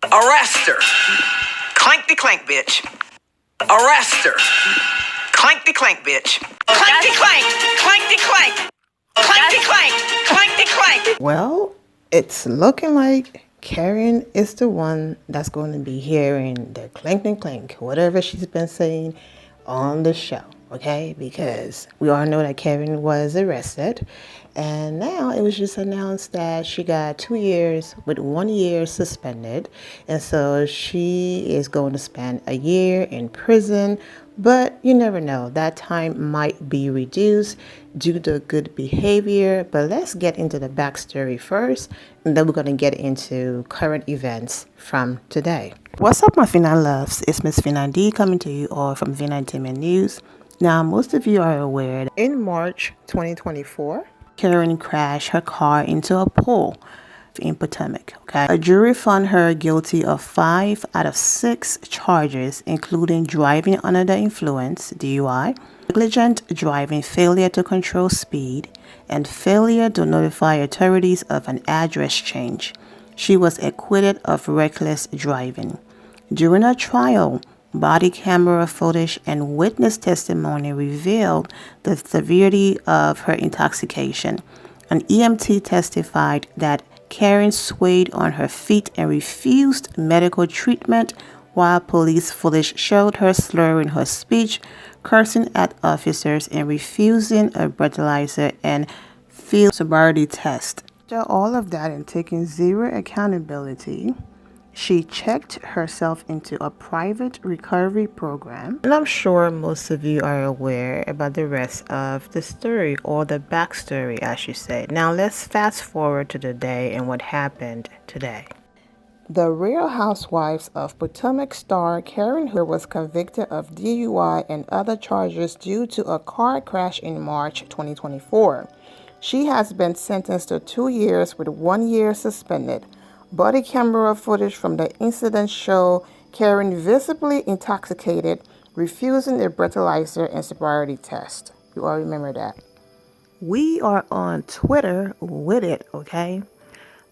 Arrest her. Clankity clank, bitch. Arrest her. Clankity clank, bitch. Clankity clank. Clankity clank. Clankity clank. Clankity clank. Well, it's looking like Karen is the one that's going to be hearing the clank and clank, whatever she's been saying on the show, okay? Because we all know that Karen was arrested, and now it was just announced that she got 2 years with 1 year suspended, and so she is going to spend a year in prison. But you never know, that time might be reduced due to good behavior. But let's get into the backstory first, and then we're going to get into current events from today. What's up, my Fina loves? It's Miss Fina D coming to you all from Fina Entertainment News. Now, most of you are aware that in March 2024, Karen crashed her car into a pool in Potomac. Okay, a jury found her guilty of 5 out of 6 charges, including driving under the influence (DUI), negligent driving, failure to control speed, and failure to notify authorities of an address change. She was acquitted of reckless driving. During her trial, body camera footage and witness testimony revealed the severity of her intoxication. An EMT testified that Karen swayed on her feet and refused medical treatment, while police footage showed her slurring her speech, cursing at officers, and refusing a breathalyzer and field sobriety test. After all of that and taking zero accountability, she checked herself into a private recovery program. And I'm sure most of you are aware about the rest of the story, or the backstory, I should say. Now let's fast forward to the day and what happened today. The Real Housewives of Potomac star Karen Hood was convicted of DUI and other charges due to a car crash in March 2024. She has been sentenced to 2 years with 1 year suspended. Body camera footage from the incident show Karen visibly intoxicated, refusing a breathalyzer and sobriety test. You all remember that. We are on Twitter with it, okay?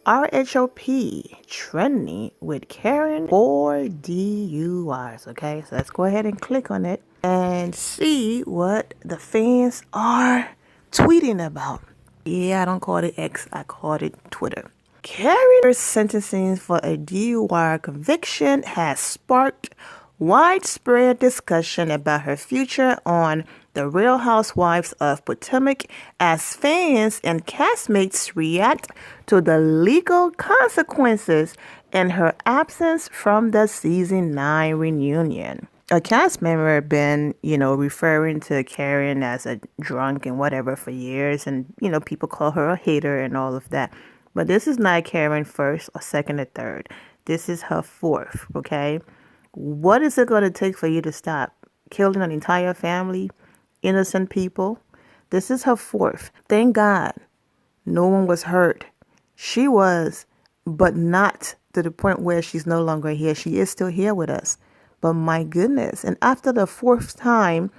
RHOP trending with Karen for DUIs, okay? So let's go ahead and click on it and see what the fans are tweeting about. Yeah, I don't call it X, I called it Twitter. Karen's sentencing for a DUI conviction has sparked widespread discussion about her future on The Real Housewives of Potomac as fans and castmates react to the legal consequences and her absence from the season 9 reunion. A cast member had been, referring to Karen as a drunk and whatever for years, and, people call her a hater and all of that. But this is not Karen first or second or third. This is her fourth, okay? What is it going to take for you to stop killing an entire family, innocent people? This is her fourth. Thank God no one was hurt. She was, but not to the point where she's no longer here. She is still here with us. But my goodness. And after the fourth time,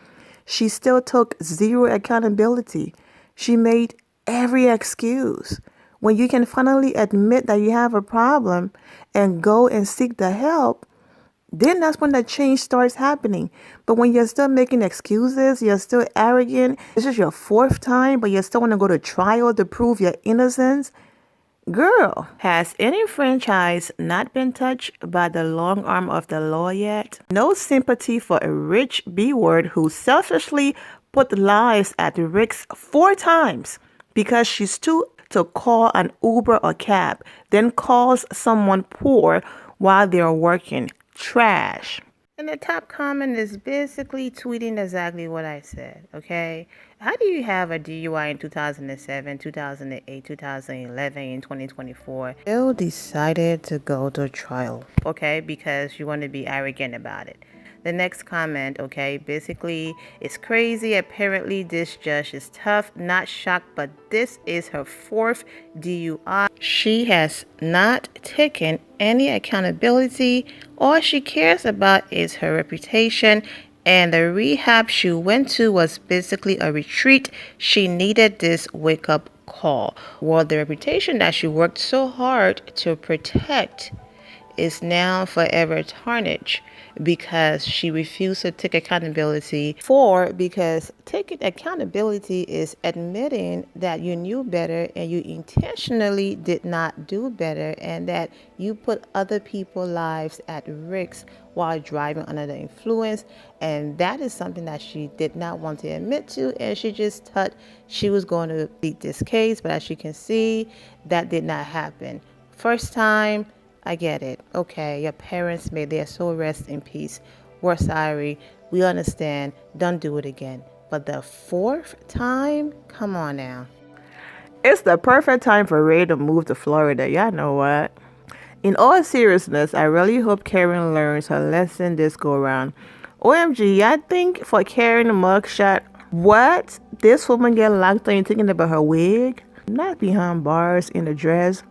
she still took zero accountability. She made every excuse. When you can finally admit that you have a problem and go and seek the help, then that's when the change starts happening. But when you're still making excuses, you're still arrogant, this is your fourth time, but you still want to go to trial to prove your innocence. Girl, has any franchise not been touched by the long arm of the law yet? No sympathy for a rich B-word who selfishly put lives at risk 4 times because she's too to call an Uber or cab, then calls someone poor while they're working. Trash. And the top comment is basically tweeting exactly what I said, okay? How do you have a DUI in 2007, 2008, 2011, in 2024? Still decided to go to trial, okay? Because you want to be arrogant about it. The next comment, okay, basically, it's crazy. Apparently, this judge is tough. Not shocked, but this is her 4th DUI. She has not taken any accountability. All she cares about is her reputation, and the rehab she went to was basically a retreat. She needed this wake-up call. Well, the reputation that she worked so hard to protect is now forever tarnished because she refused to take accountability because taking accountability is admitting that you knew better and you intentionally did not do better, and that you put other people's lives at risk while driving under the influence. And that is something that she did not want to admit to, and she just thought she was going to beat this case. But as you can see, that did not happen. First time, I get it. Okay, your parents, may their soul rest in peace. We're sorry. We understand. Don't do it again. But the fourth time? Come on now. It's the perfect time for Ray to move to Florida. Y'all know what? In all seriousness, I really hope Karen learns her lesson this go around. OMG, I think for Karen the mugshot, what? This woman get locked up and thinking about her wig? Not behind bars in a dress.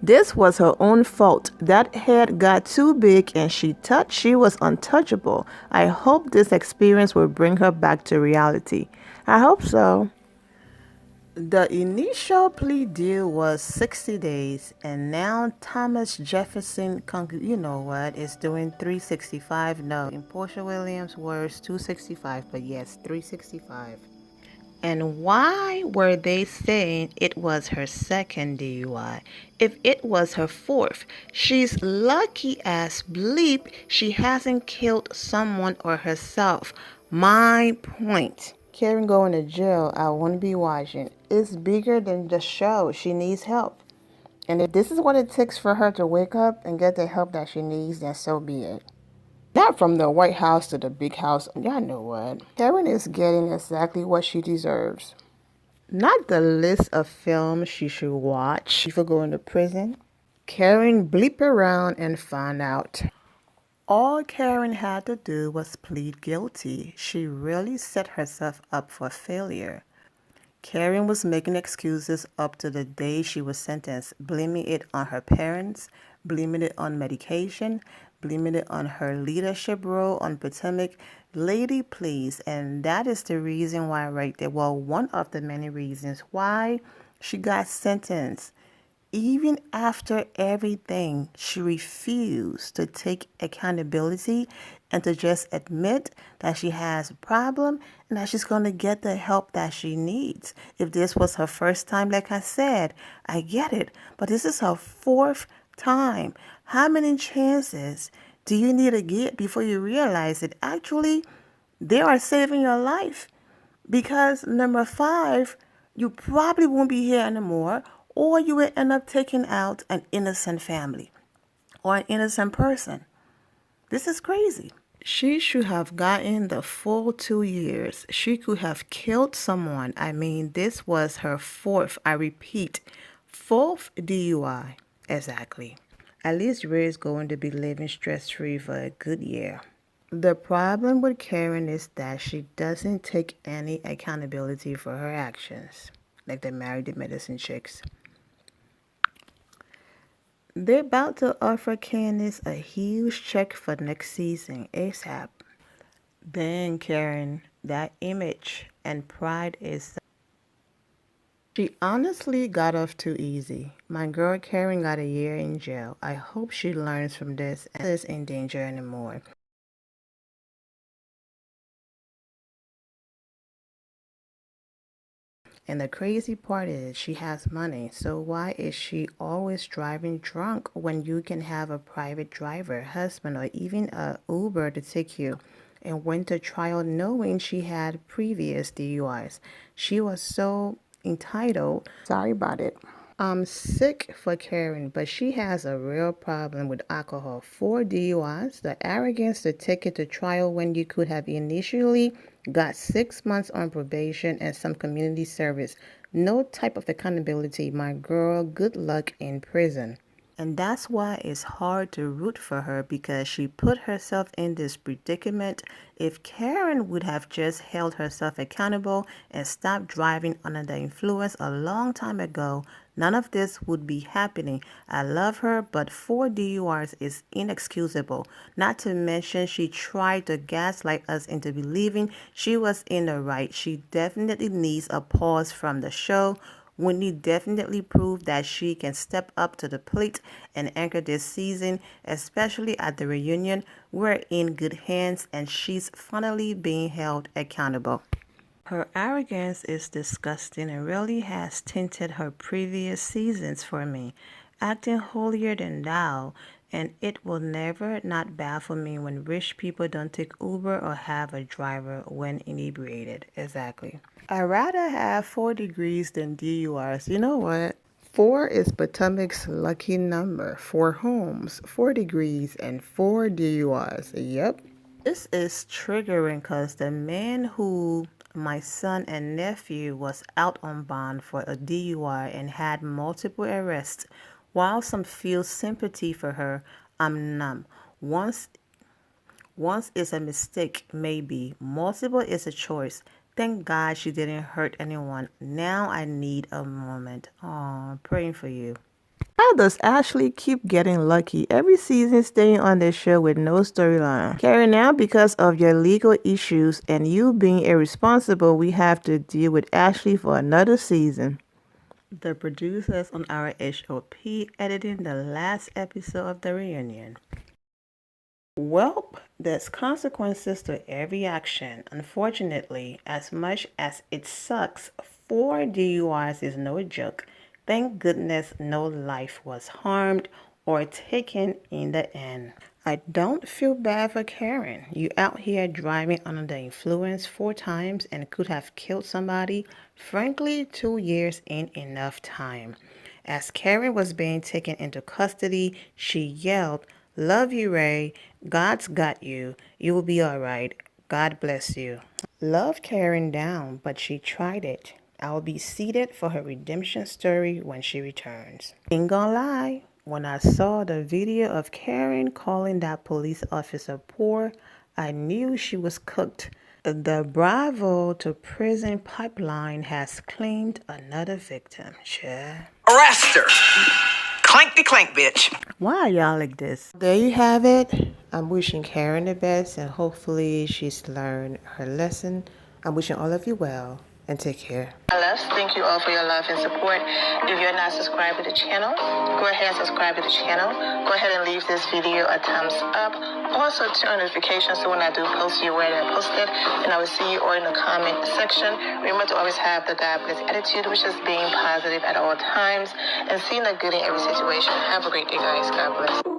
This was her own fault. That head got too big and she thought she was untouchable. I hope this experience will bring her back to reality. I hope so. The initial plea deal was 60 days, and now Thomas Jefferson, you know what, is doing 365. No, in Portia Williams' words, 265, but yes, 365. And why were they saying it was her second DUI? If it was her fourth, she's lucky as bleep she hasn't killed someone or herself. My point. Karen going to jail, I won't be watching. It's bigger than the show. She needs help. And if this is what it takes for her to wake up and get the help that she needs, then so be it. Not from the White House to the big house. Y'all know what. Karen is getting exactly what she deserves. Not the list of films she should watch before going to prison. Karen bleep around and found out. All Karen had to do was plead guilty. She really set herself up for failure. Karen was making excuses up to the day she was sentenced, blaming it on her parents, blaming it on medication, blaming it on her leadership role on Potomac. Lady, please. And that is the reason why right there. Well, one of the many reasons why she got sentenced. Even after everything, she refused to take accountability and to just admit that she has a problem and that she's going to get the help that she needs. If this was her first time, like I said, I get it. But this is her fourth time. How many chances do you need to get before you realize that actually they are saving your life? Because number 5, you probably won't be here anymore, or you will end up taking out an innocent family or an innocent person. This is crazy. She should have gotten the full 2 years. She could have killed someone. I mean, this was her fourth, I repeat, fourth DUI. Exactly. At least Ray is going to be living stress-free for a good year. The problem with Karen is that she doesn't take any accountability for her actions, like the Married to Medicine chicks. They're about to offer Candace a huge check for next season, ASAP. Dang, Karen, that image and pride is... She honestly got off too easy. My girl Karen got a year in jail. I hope she learns from this and is in danger anymore. And the crazy part is she has money. So why is she always driving drunk when you can have a private driver, husband, or even a Uber to take you? And went to trial knowing she had previous DUIs. She was so entitled. Sorry about it. I'm sick for Karen, but she has a real problem with alcohol. 4 DUIs, the arrogance to take it to trial when you could have initially got 6 months on probation and some community service. No type of accountability. My girl, good luck in prison. And that's why it's hard to root for her, because she put herself in this predicament. If Karen would have just held herself accountable and stopped driving under the influence a long time ago, none of this would be happening. I love her, but 4 DUIs is inexcusable. Not to mention she tried to gaslight us into believing she was in the right. She definitely needs a pause from the show. Whitney definitely proved that she can step up to the plate and anchor this season, especially at the reunion. We're in good hands and she's finally being held accountable. Her arrogance is disgusting and really has tinted her previous seasons for me, acting holier than thou, and it will never not baffle me when rich people don't take Uber or have a driver when inebriated. Exactly. I'd rather have 4 degrees than DUIs. You know what? 4 is Potomac's lucky number. 4 homes, 4 degrees, and 4 DUIs. Yep. This is triggering because the man who my son and nephew was out on bond for a DUI and had multiple arrests. While some feel sympathy for her, I'm numb. Once is a mistake, maybe. Multiple is a choice. Thank God she didn't hurt anyone. Now I need a moment. Oh, praying for you. How does Ashley keep getting lucky every season staying on the show with no storyline? Karen, now because of your legal issues and you being irresponsible, we have to deal with Ashley for another season. The producers on RHOP editing the last episode of the reunion. Well, there's consequences to every action. Unfortunately, as much as it sucks, 4 DUIs is no joke. Thank goodness no life was harmed or taken in the end. I don't feel bad for Karen. You out here driving under the influence 4 times and could have killed somebody. Frankly, 2 years ain't enough time. As Karen was being taken into custody, she yelled, "Love you, Ray. God's got you. You will be all right. God bless you." Love Karen down, but she tried it. I'll be seated for her redemption story when she returns. Ain't gonna lie, when I saw the video of Karen calling that police officer poor, I knew she was cooked. The Bravo to prison pipeline has claimed another victim. Sure. Arrest her. Clankity clank, bitch. Why are y'all like this? There you have it. I'm wishing Karen the best and hopefully she's learned her lesson. I'm wishing all of you well and take care. Thank you all for your love and support. If you're not subscribed to the channel, go ahead and subscribe to the channel. Go ahead and leave this video a thumbs up. Also turn on notifications so when I do post, you're aware that I posted. And I will see you all in the comment section. Remember to always have the God bless attitude, which is being positive at all times and seeing the good in every situation. Have a great day, guys. God bless.